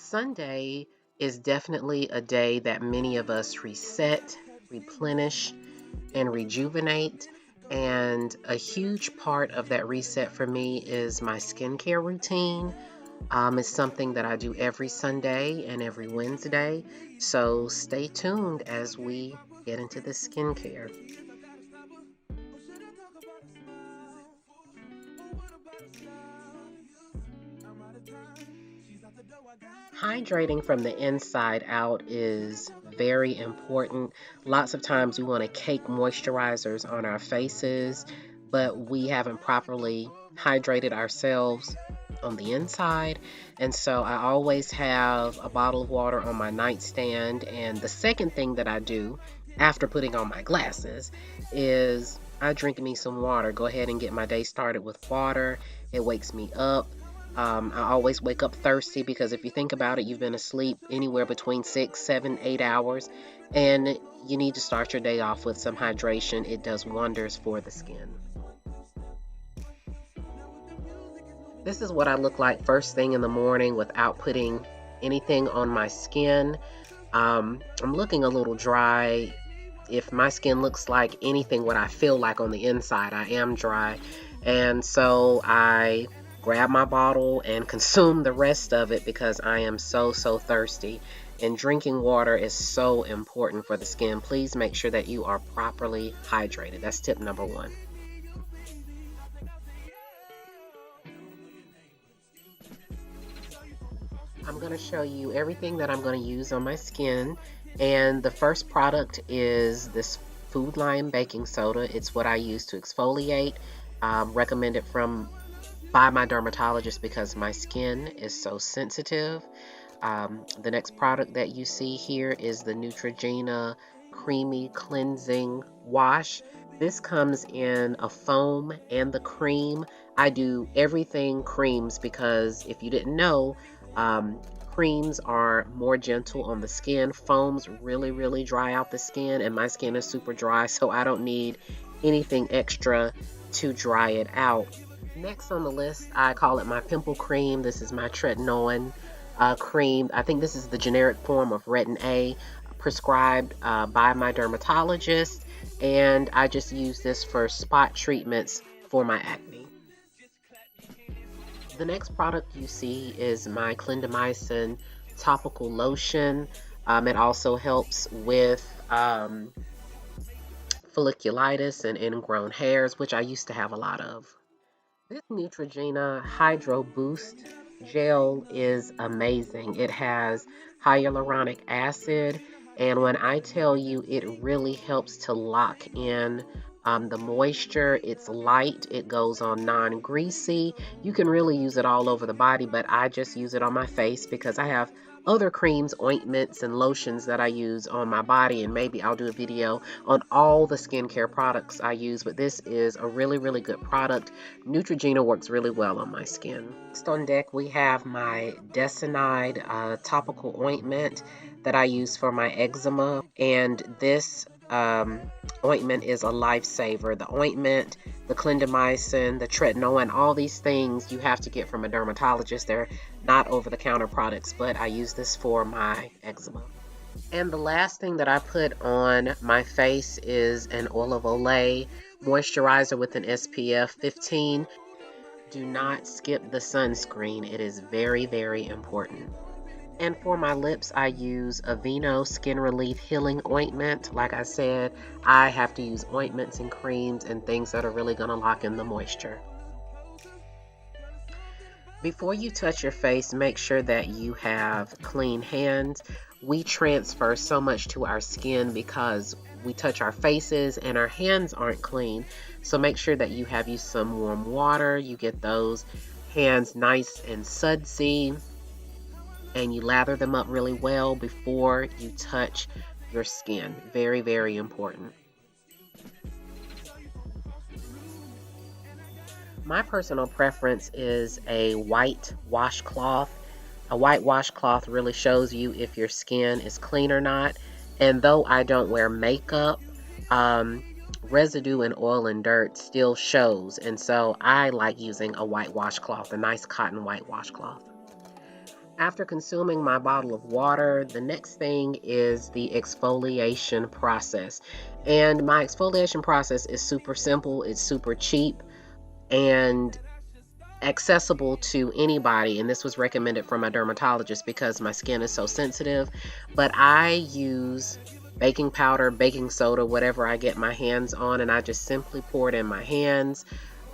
Sunday is definitely a day that many of us reset, replenish, and rejuvenate. And a huge part of that reset for me is my skincare routine. It's something that I do every Sunday and every Wednesday. So stay tuned as we get into the skincare. Hydrating from the inside out is very important. Lots of times we want to cake moisturizers on our faces, but we haven't properly hydrated ourselves on the inside. And so I always have a bottle of water on my nightstand. And the second thing that I do after putting on my glasses is I drink me some water. Go ahead and get my day started with water. It wakes me up. I always wake up thirsty because if you think about it, you've been asleep anywhere between 6, 7, 8 hours, and you need to start your day off with some hydration. It does wonders for the skin. This is what I look like first thing in the morning without putting anything on my skin. I'm looking a little dry. If my skin looks like anything what I feel like on the inside, I am dry. And so I grab my bottle and consume the rest of it because I am so thirsty. And drinking water is so important for the skin. Please make sure that you are properly hydrated. That's tip number one. I'm going to show you everything that I'm going to use on my skin. And the first product is this Food Lion baking soda. It's what I use to exfoliate. Recommended by my dermatologist because my skin is so sensitive. The next product that you see here is the Neutrogena Creamy Cleansing Wash. This comes in a foam and the cream. I do everything creams because if you didn't know, um, creams are more gentle on the skin. Foams really dry out the skin, and my skin is super dry, so I don't need anything extra to dry it out. Next on the list, I call it my pimple cream. This is my tretinoin cream. I think this is the generic form of Retin A, prescribed by my dermatologist, and I just use this for spot treatments for my acne. The next product you see is my clindamycin topical lotion. It also helps with folliculitis and ingrown hairs, which I used to have a lot of. This Neutrogena Hydro Boost gel is amazing. It has hyaluronic acid, and when I tell you it really helps to lock in the moisture, it's light, it goes on non-greasy. You can really use it all over the body, but I just use it on my face because I have other creams, ointments, and lotions that I use on my body, and maybe I'll do a video on all the skincare products I use, but this is a really good product. Neutrogena works really well on my skin. Next on deck, we have my Desinide topical ointment that I use for my eczema, and this ointment is a lifesaver. The ointment, the clindamycin, the tretinoin, all these things you have to get from a dermatologist. They're not over-the-counter products, but I use this for my eczema. And the last thing that I put on my face is an Olive Olay moisturizer with an SPF 15. Do not skip the sunscreen. It is very important. And for my lips, I use Aveeno Skin Relief Healing Ointment. Like I said, I have to use ointments and creams and things that are really going to lock in the moisture. Before you touch your face, make sure that you have clean hands. We transfer so much to our skin because we touch our faces and our hands aren't clean. So make sure that you have used some warm water. You get those hands nice and sudsy, and you lather them up really well before you touch your skin. Very important. My personal preference is a white washcloth. A white washcloth really shows you if your skin is clean or not. And though I don't wear makeup, residue and oil and dirt still shows. And so I like using a white washcloth, a nice cotton white washcloth. After consuming my bottle of water, the next thing is the exfoliation process. And my exfoliation process is super simple, it's super cheap, and accessible to anybody. And this was recommended from my dermatologist because my skin is so sensitive. But I use baking powder, baking soda, whatever I get my hands on, and I just simply pour it in my hands.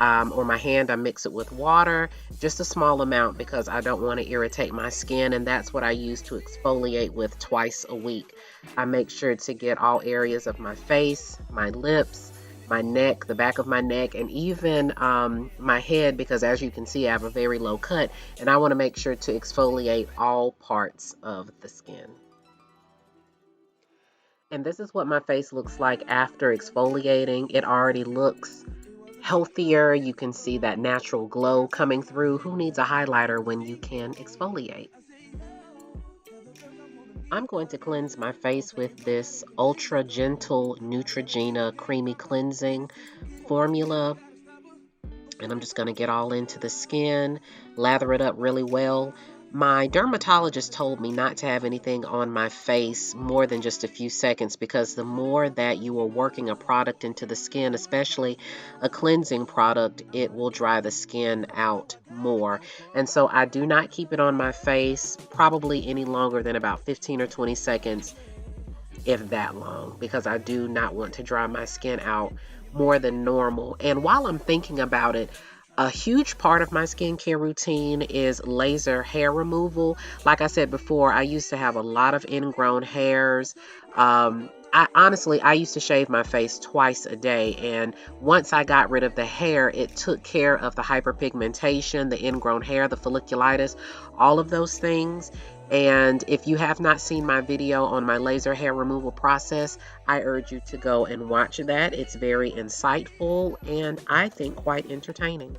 Or my hand, I mix it with water, just a small amount because I don't want to irritate my skin, and that's what I use to exfoliate with twice a week. I make sure to get all areas of my face, my lips, my neck, the back of my neck, and even my head, because as you can see, I have a very low cut, and I want to make sure to exfoliate all parts of the skin. And this is what my face looks like after exfoliating. It already looks healthier. You can see that natural glow coming through. Who needs a highlighter when you can exfoliate? I'm going to cleanse my face with this Ultra Gentle Neutrogena Creamy Cleansing formula. And I'm just going to get all into the skin, lather it up really well. My dermatologist told me not to have anything on my face more than just a few seconds because the more that you are working a product into the skin, especially a cleansing product, it will dry the skin out more. And so I do not keep it on my face probably any longer than about 15 or 20 seconds, if that long, because I do not want to dry my skin out more than normal. And while I'm thinking about it, a huge part of my skincare routine is laser hair removal. Like I said before, I used to have a lot of ingrown hairs. I used to shave my face twice a day, and once I got rid of the hair, it took care of the hyperpigmentation, the ingrown hair, the folliculitis, all of those things. And if you have not seen my video on my laser hair removal process, I urge you to go and watch that. It's very insightful and I think quite entertaining.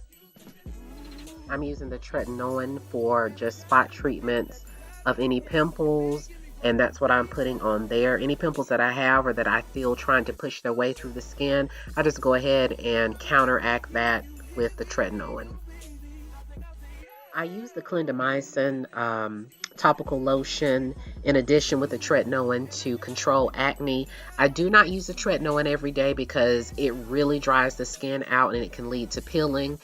I'm using the tretinoin for just spot treatments of any pimples, and that's what I'm putting on there. Any pimples that I have or that I feel trying to push their way through the skin, I just go ahead and counteract that with the tretinoin. I use the clindamycin topical lotion in addition with the tretinoin to control acne. I do not use the tretinoin every day because it really dries the skin out and it can lead to peeling.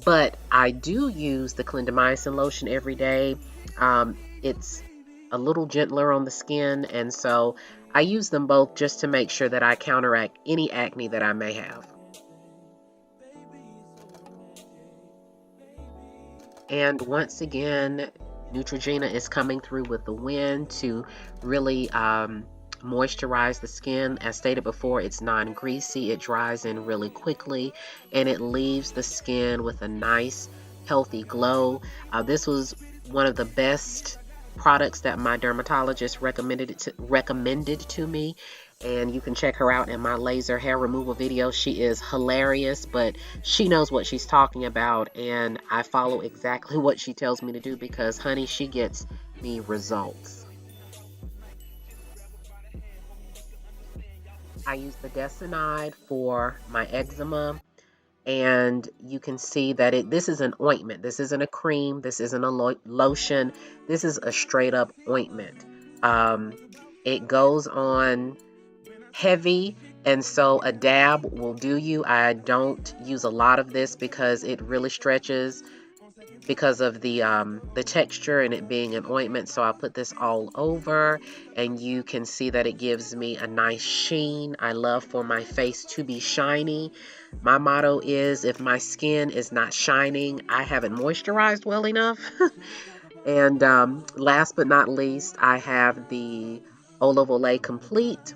But I do use the clindamycin lotion every day. It's a little gentler on the skin, and so I use them both just to make sure that I counteract any acne that I may have. And once again, Neutrogena is coming through with the wind to really moisturize the skin. As stated before, it's non-greasy, it dries in really quickly, and it leaves the skin with a nice, healthy glow. This was one of the best products that my dermatologist recommended to me, and you can check her out in my laser hair removal video. She is hilarious, but she knows what she's talking about, and I follow exactly what she tells me to do because, honey, she gets me results. I use the Desinide for my eczema, and you can see that this is an ointment. This isn't a cream. This isn't a lotion. This is a straight up ointment. It goes on heavy, and so a dab will do you. I don't use a lot of this because it really stretches because of the texture and it being an ointment. So I put this all over, and you can see that it gives me a nice sheen. I love for my face to be shiny. My motto is, if my skin is not shining, I haven't moisturized well enough. And last but not least, I have the Olive Olay Complete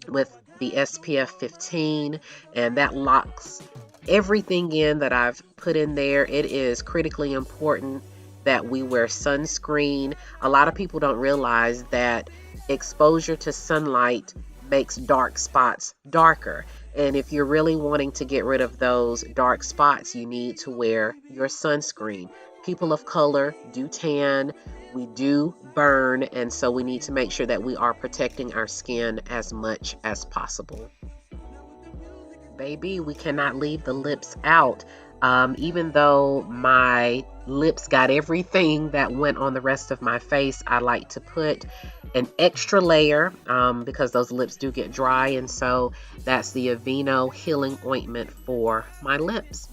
with the SPF 15, and that locks everything in that I've put in there. It is critically important that we wear sunscreen. A lot of people don't realize that exposure to sunlight makes dark spots darker. And if you're really wanting to get rid of those dark spots, you need to wear your sunscreen. People of color do tan, we do burn, and so we need to make sure that we are protecting our skin as much as possible. Baby, we cannot leave the lips out. Even though my lips got everything that went on the rest of my face, I like to put an extra layer because those lips do get dry, and so that's the Aveeno Healing Ointment for my lips.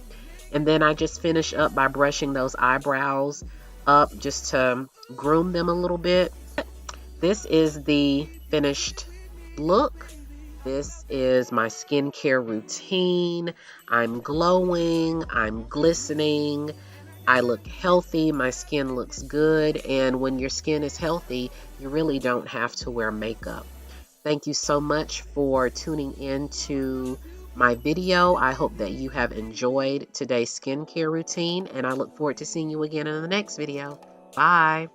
And then I just finish up by brushing those eyebrows up just to groom them a little bit. This is the finished look. This is my skincare routine. I'm glowing, I'm glistening, I look healthy, my skin looks good, and when your skin is healthy, you really don't have to wear makeup. Thank you so much for tuning in to my video. I hope that you have enjoyed today's skincare routine, and I look forward to seeing you again in the next video. Bye.